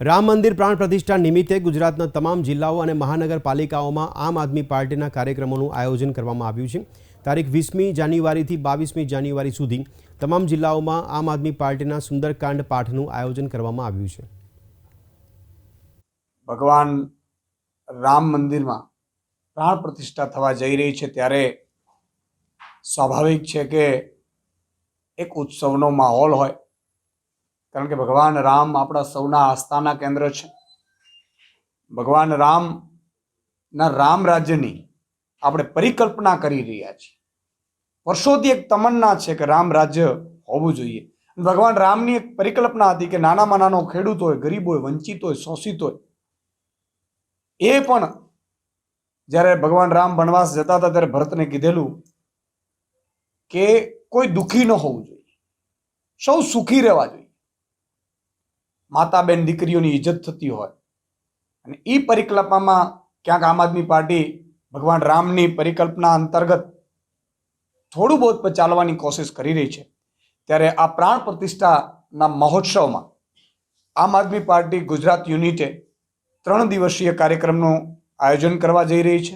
રામ મંદિર પ્રાણ પ્રતિષ્ઠા નિમિત્તે ગુજરાતના તમામ જિલ્લાઓ અને મહાનગરપાલિકાઓમાં આમ આદમી પાર્ટીના કાર્યક્રમોનું આયોજન કરવામાં આવ્યું છે। તારીખ 20મી જાન્યુઆરીથી 22મી જાન્યુઆરી સુધી તમામ જિલ્લાઓમાં આમ આદમી પાર્ટીના સુંદરકાંડ પાઠનું આયોજન કરવામાં આવ્યું છે। ભગવાન રામ મંદિરમાં પ્રાણ પ્રતિષ્ઠા થવા જઈ રહી છે ત્યારે સ્વાભાવિક છે કે એક ઉત્સવનો માહોલ હોય, કારણ કે ભગવાન રામ આપણા સૌના આસ્થાના કેન્દ્ર છે। ભગવાન રામના રામ રાજ્યની આપણે પરિકલ્પના કરી રહ્યા છીએ। વર્ષોથી એક તમન્ના છે કે રામ રાજ્ય હોવું જોઈએ। ભગવાન રામની એક પરિકલ્પના હતી કે નાનામાં નાનો ખેડૂત હોય, ગરીબ હોય, વંચિત હોય, શોષિત હોય, એ પણ જ્યારે ભગવાન રામ વનવાસ જતા હતા ત્યારે ભરતને કીધેલું કે કોઈ દુઃખી ન હોવું જોઈએ, સૌ સુખી રહેવા જોઈએ, માતા બેન દીકરીઓની ઇજ્જત થતી હોય। અને એ પરિકલ્પનામાં ક્યાંક આમ આદમી પાર્ટી ભગવાન રામની પરિકલ્પના અંતર્ગત થોડું બહુ ચાલવાની કોશિશ કરી રહી છે। ત્યારે આ પ્રાણ પ્રતિષ્ઠાના મહોત્સવમાં આમ આદમી પાર્ટી ગુજરાત યુનિટે 3 દિવસીય કાર્યક્રમનું આયોજન કરવા જઈ રહી છે।